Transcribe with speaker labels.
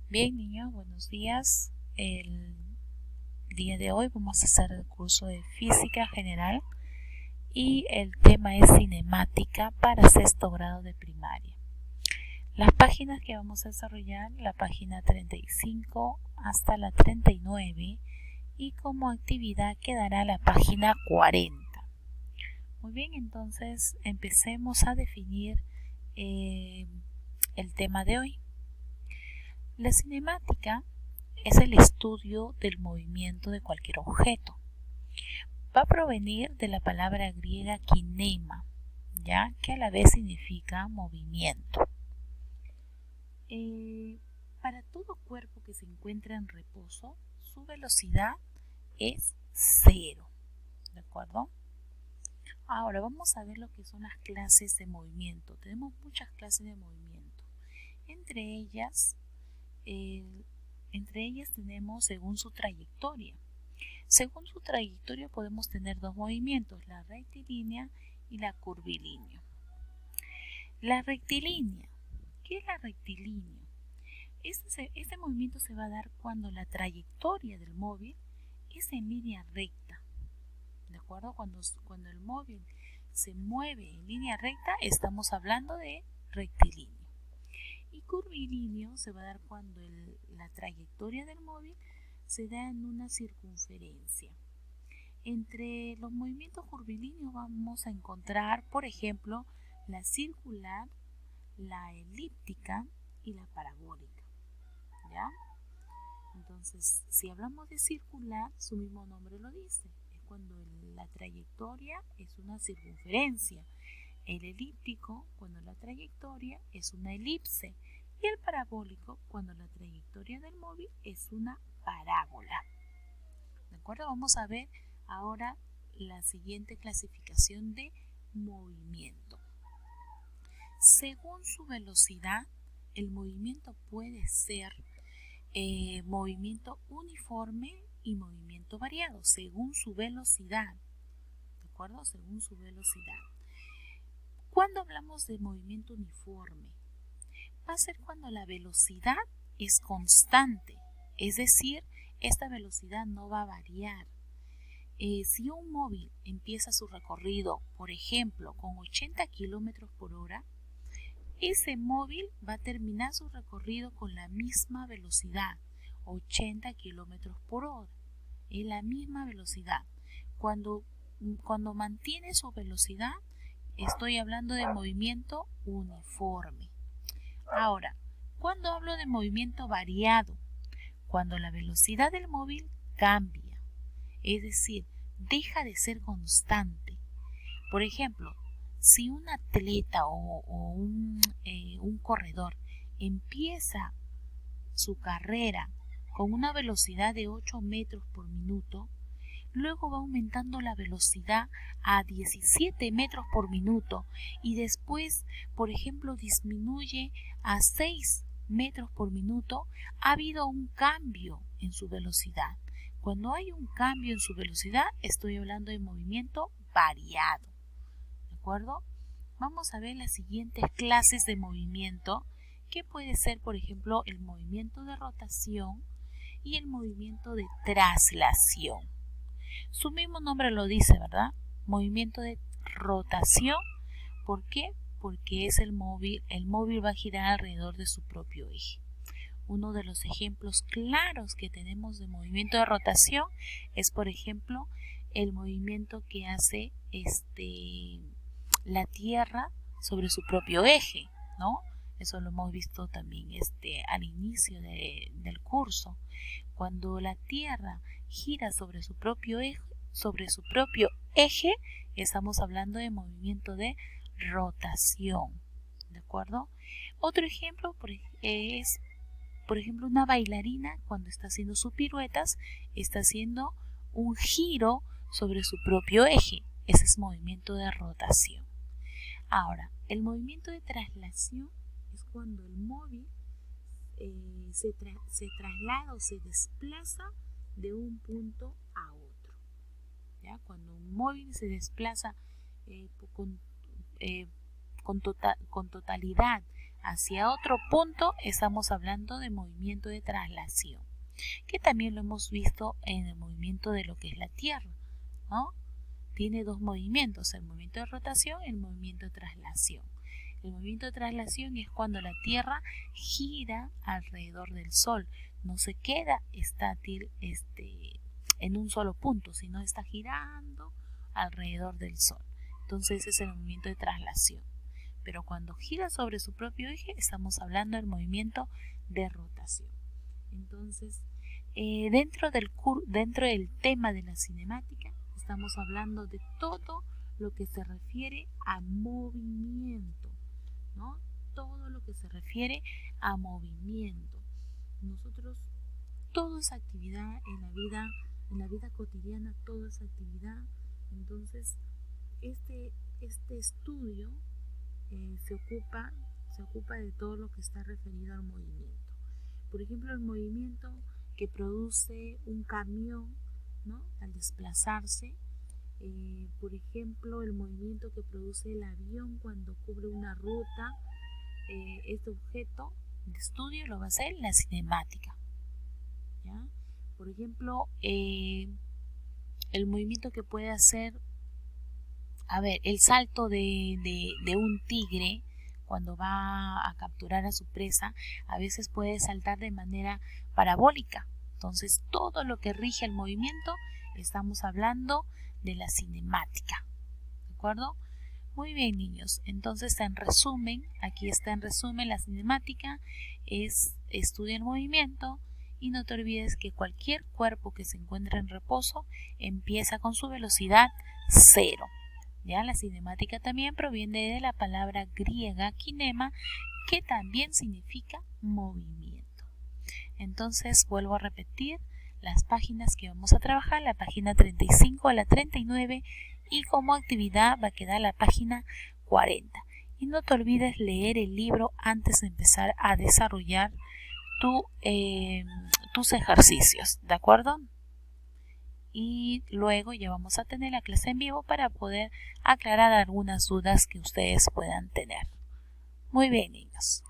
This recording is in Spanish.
Speaker 1: Bien, niños, buenos días. El día de hoy vamos a hacer el curso de Física General y el tema es cinemática para sexto grado de primaria. Las páginas que vamos a desarrollar, la página 35 hasta la 39 y como actividad quedará la página 40. Muy bien, entonces empecemos a definir el tema de hoy. La cinemática es el estudio del movimiento de cualquier objeto. Va a provenir de la palabra griega kinema, ya que a la vez significa movimiento. Para todo cuerpo que se encuentra en reposo, su velocidad es 0. ¿De acuerdo? Ahora vamos a ver lo que son las clases de movimiento. Tenemos muchas clases de movimiento. Entre ellas tenemos según su trayectoria. Según su trayectoria podemos tener dos movimientos, la rectilínea y la curvilínea. La rectilínea. ¿Qué es la rectilínea? Este movimiento se va a dar cuando la trayectoria del móvil es en línea recta. ¿De acuerdo? Cuando el móvil se mueve en línea recta, estamos hablando de rectilíneo. Y curvilíneo se va a dar cuando la trayectoria del móvil se da en una circunferencia. Entre los movimientos curvilíneos vamos a encontrar, por ejemplo, la circular, la elíptica y la parabólica. ¿Ya? Entonces, si hablamos de circular, su mismo nombre lo dice. Es cuando la trayectoria es una circunferencia. El elíptico, cuando la trayectoria es una elipse. Y el parabólico, cuando la trayectoria del móvil es una parábola. ¿De acuerdo? Vamos a ver ahora la siguiente clasificación de movimiento. Según su velocidad, el movimiento puede ser movimiento uniforme y movimiento variado, según su velocidad. ¿De acuerdo? Según su velocidad. Cuando hablamos de movimiento uniforme, va a ser cuando la velocidad es constante, es decir, esta velocidad no va a variar. Si un móvil empieza su recorrido, por ejemplo, con 80 km por hora, ese móvil va a terminar su recorrido con la misma velocidad, 80 km por hora. Es la misma velocidad. Cuando mantiene su velocidad, estoy hablando de movimiento uniforme. Ahora, cuando hablo de movimiento variado, cuando la velocidad del móvil cambia, es decir, deja de ser constante. Por ejemplo, si un atleta o un corredor empieza su carrera con una velocidad de 8 metros por minuto, luego va aumentando la velocidad a 17 metros por minuto y después, por ejemplo, disminuye a 6 metros por minuto, ha habido un cambio en su velocidad. Cuando hay un cambio en su velocidad, estoy hablando de movimiento variado. ¿De acuerdo? Vamos a ver las siguientes clases de movimiento, que puede ser, por ejemplo, el movimiento de rotación y el movimiento de traslación. Su mismo nombre lo dice, ¿verdad? Movimiento de rotación. ¿Por qué? Porque es el móvil va a girar alrededor de su propio eje. Uno de los ejemplos claros que tenemos de movimiento de rotación es, por ejemplo, el movimiento que hace la Tierra sobre su propio eje, ¿no? Eso lo hemos visto también al inicio del curso. Cuando la Tierra gira sobre su propio eje, estamos hablando de movimiento de rotación. ¿De acuerdo? Otro ejemplo es, por ejemplo, una bailarina cuando está haciendo sus piruetas, está haciendo un giro sobre su propio eje. Ese es movimiento de rotación. Ahora, el movimiento de traslación es cuando el móvil se traslada o se desplaza de un punto a otro. ¿Ya? Cuando un móvil se desplaza con totalidad hacia otro punto, estamos hablando de movimiento de traslación, que también lo hemos visto en el movimiento de lo que es la Tierra, ¿no? Tiene dos movimientos, el movimiento de rotación y el movimiento de traslación. El movimiento de traslación es cuando la Tierra gira alrededor del Sol, no se queda estátil en un solo punto, sino está girando alrededor del Sol. Entonces ese es el movimiento de traslación. Pero cuando gira sobre su propio eje, estamos hablando del movimiento de rotación. Entonces, dentro del tema de la cinemática, estamos hablando de todo lo que se refiere a movimiento, ¿no? Todo lo que se refiere a movimiento. Nosotros, toda esa actividad en la vida cotidiana, toda esa actividad, entonces, este estudio se ocupa de todo lo que está referido al movimiento. Por ejemplo, el movimiento que produce un camión, ¿no? Al desplazarse. Por ejemplo, el movimiento que produce el avión cuando cubre una ruta. Este objeto de estudio lo va a hacer la cinemática, ¿ya? Por ejemplo, el movimiento que puede hacer, el salto de un tigre cuando va a capturar a su presa, a veces puede saltar de manera parabólica. Entonces, todo lo que rige el movimiento, estamos hablando de la cinemática, ¿de acuerdo? Muy bien, niños. Entonces, aquí está en resumen, la cinemática es estudia el movimiento, y no te olvides que cualquier cuerpo que se encuentre en reposo empieza con su velocidad 0. ¿Ya? La cinemática también proviene de la palabra griega kinema, que también significa movimiento. Entonces, vuelvo a repetir las páginas que vamos a trabajar, la página 35 a la 39, y como actividad va a quedar la página 40. Y no te olvides leer el libro antes de empezar a desarrollar tus ejercicios, ¿de acuerdo? Y luego ya vamos a tener la clase en vivo para poder aclarar algunas dudas que ustedes puedan tener. Muy bien, niños.